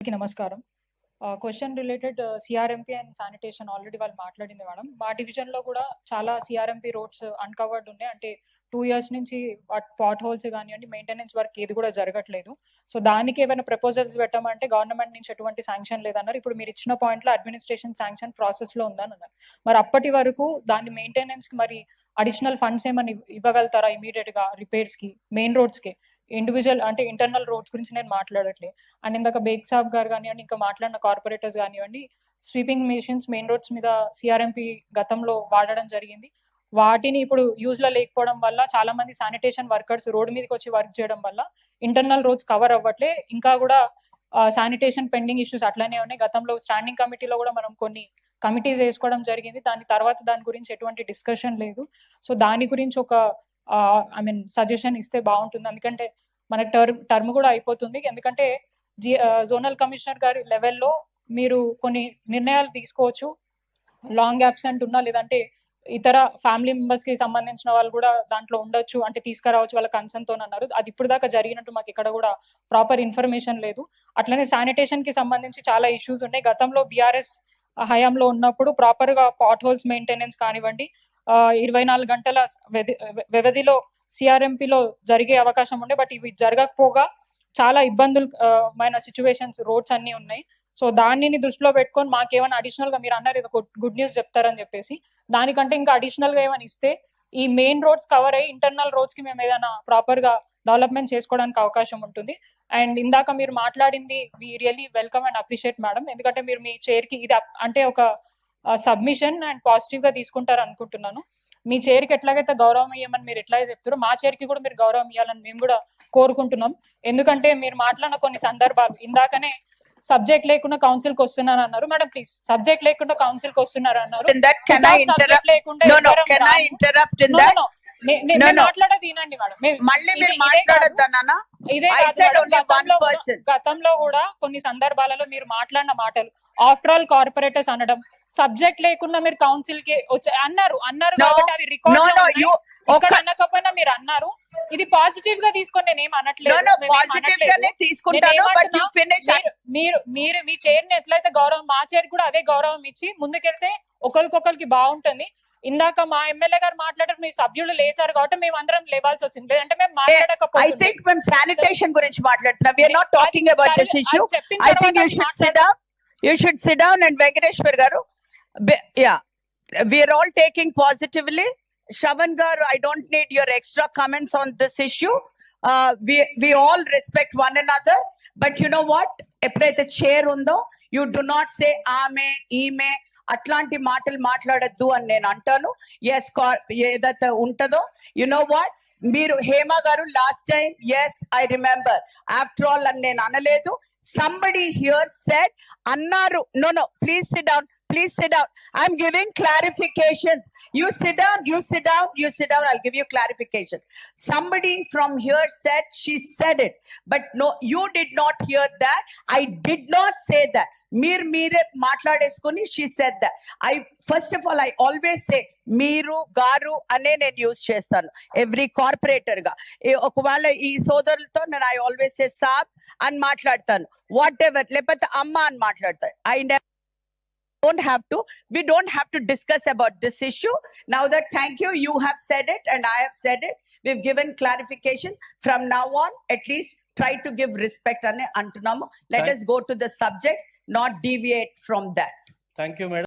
అందరికీ నమస్కారం. Question related CRMP and sanitation already వాళ్ళు మాట్లాడింది మేడం. మా డివిజన్‌లో కూడా చాలా సీఆర్ఎంపీ రోడ్స్ అన్‌కవర్డ్ ఉన్నాయి. అంటే 2 ఇయర్స్ నుంచి పాట్ హోల్స్ గానియండి, మెయింటెనెన్స్ వర్క్ ఏది కూడా జరగట్లేదు. సో, దానికి ఏమైనా ప్రపోజల్స్ పెట్టమంటే గవర్నమెంట్ నుంచి ఎటువంటి శాంక్షన్ లేదన్నారు. ఇప్పుడు మీరు ఇచ్చిన పాయింట్‌లో అడ్మినిస్ట్రేషన్ శాంక్షన్ ప్రాసెస్‌లో ఉందనన్నారు. మరి అప్పటి వరకు దాని మెయింటెనెన్స్‌కి మరి అడిషనల్ ఫండ్స్ ఏమన్నా ఇవ్వగలుగుతారా ఇమ్మీడియేట్‌గా రిపేర్స్‌కి, మెయిన్ రోడ్స్‌కి? ఇండివిజువల్ అంటే ఇంటర్నల్ రోడ్స్ గురించి నేను మాట్లాడట్లేదు. అండ్ ఇందాక బేగ్ సాబ్ గారు కానివ్వండి, ఇంకా మాట్లాడిన కార్పొరేటర్స్ కానివ్వండి, స్వీపింగ్ మెషిన్స్ మెయిన్ రోడ్స్ మీద సీఆర్ఎంపీ గతంలో వాడడం జరిగింది. వాటిని ఇప్పుడు యూజ్లో లేకపోవడం వల్ల చాలా మంది శానిటేషన్ వర్కర్స్ రోడ్డు మీదకి వచ్చి వర్క్ చేయడం వల్ల ఇంటర్నల్ రోడ్స్ కవర్ అవ్వట్లే. ఇంకా కూడా శానిటేషన్ పెండింగ్ ఇష్యూస్ అట్లనే ఉన్నాయి. గతంలో స్టాండింగ్ కమిటీలో కూడా మనం కొన్ని కమిటీస్ వేసుకోవడం జరిగింది. దాని గురించి ఎటువంటి డిస్కషన్ లేదు. సో, దాని గురించి ఒక సజెషన్ ఇస్తే బాగుంటుంది. ఎందుకంటే మన టర్మ్ కూడా అయిపోతుంది. ఎందుకంటే జోనల్ కమిషనర్ గారి లెవెల్లో మీరు కొన్ని నిర్ణయాలు తీసుకోవచ్చు. లాంగ్ అబ్సెంట్ ఉన్నా, లేదంటే ఇతర ఫ్యామిలీ మెంబర్స్ కి సంబంధించిన వాళ్ళు కూడా దాంట్లో ఉండొచ్చు, అంటే తీసుకురావచ్చు వాళ్ళ కన్సర్న్ తో అన్నారు. అది ఇప్పుడు దాకా జరిగినట్టు మాకు ఇక్కడ కూడా ప్రాపర్ ఇన్ఫర్మేషన్ లేదు. అట్లనే శానిటేషన్ కి సంబంధించి చాలా ఇష్యూస్ ఉన్నాయి. గతంలో బీఆర్ఎస్ హయాంలో ఉన్నప్పుడు ప్రాపర్ గా పాట్ హోల్స్ మెయింటెనెన్స్ కానివ్వండి, 24 గంటల వ్యవధిలో సిఆర్ఎంపీలో జరిగే అవకాశం ఉండే. బట్ ఇవి జరగకపోగా చాలా ఇబ్బందులమైన సిచ్యువేషన్స్ రోడ్స్ అన్ని ఉన్నాయి. సో, దానిని దృష్టిలో పెట్టుకొని మాకేమైనా అడిషనల్ గా, మీరు అన్నారు ఇది గుడ్ న్యూస్ చెప్తారని చెప్పేసి, దానికంటే ఇంకా అడిషనల్ గా ఏమైనా ఇస్తే ఈ మెయిన్ రోడ్స్ కవర్ అయ్యి ఇంటర్నల్ రోడ్స్ కి మేము ఏదైనా ప్రాపర్ గా డెవలప్మెంట్ చేసుకోవడానికి అవకాశం ఉంటుంది. అండ్ ఇందాక మీరు మాట్లాడింది we really welcome and appreciate madam. ఎందుకంటే మీరు మీ చైర్ కి ఇది అంటే ఒక సబ్మిషన్ అండ్ పాజిటివ్ గా తీసుకుంటారు అనుకుంటున్నాను. మీ చైర్ కి ఎట్లాగైతే గౌరవం ఇవ్వమని మీరు ఎట్లా చెప్తారో మా చైర్ కి కూడా మీరు గౌరవం ఇవ్వాలని మేము కూడా కోరుకుంటున్నాం. ఎందుకంటే మీరు మాట్లాడిన కొన్ని సందర్భాలు, ఇందాకనే సబ్జెక్ట్ లేకుండా కౌన్సిల్ కి వస్తున్నారు అన్నారు. మేడం ప్లీజ్, సబ్జెక్ట్ లేకుండా కౌన్సిల్ కి వస్తున్నారు అన్నారు. మాట్లాడేది వినండి మేడం. ఇదే గతంలో కూడా కొన్ని సందర్భాలలో మీరు మాట్లాడిన మాటలు ఆఫ్టర్ ఆల్ కార్పొరేటర్స్ అనడం, సబ్జెక్ట్ లేకుండా మీరు కౌన్సిల్ కి అన్నారు కాబట్టి అవి రికార్డ్ అనకపోయినా మీరు అన్నారు. ఇది పాజిటివ్ గా తీసుకొని నేనేం అనట్లేదు. మీరు మీ చైర్ ని ఎట్లయితే గౌరవం, మా చైర్ కూడా అదే గౌరవం ఇచ్చి ముందుకెళ్తే ఒకరికొకరికి బాగుంటుంది. ఇందాక మా ఎమ్మెల్యే గారు మాట్లాడారు, మీ సభ్యులు లేసారు కాబట్టి మేము అందరం లేవాల్సి వచ్చింది, లేదంటే మేము మాట్లాడకపోతే. I think మేము శానిటేషన్ గురించి మాట్లాడుతున్నాం. We are not talking about this issue. I think you should sit down. You should sit down. And Venkateshwar garu, yeah, we are all taking positively. Shravan garu, I don't need your extra comments on this issue. We all respect one another. But you know what? ఎప్పుడైతే chair ఉందో, you do not say ఆమె ఈమె అట్లాంటి మాటలు మాట్లాడద్దు అని నేను అంటాను. ఎస్, ఏదైతే ఉంటుందో, యు నో వాట్, మీరు Hema garu last time as I remember after all అని నేను అనలేదు. సంబడి హియర్ సెడ్ అన్నారు. No please sit down, please sit down. I'm giving clarifications. You sit down. I'll give you clarification. Somebody from here said she said it, but no, you did not hear that. I did not say that. Mere matladeskoni she said that. First of all, I always say meeru garu ane nenu use chestanu every corporator ga. Okavela ee sodarulto nenu I always say saab an matladtanu, whatever, lepathe amma an matladtanu. I never we don't have to discuss about this issue now. That thank you, you have said it and I have said it. We've given clarification. From now on, at least try to give respect ane antunamu. Let us go to the subject, not deviate from that. Thank you, madam.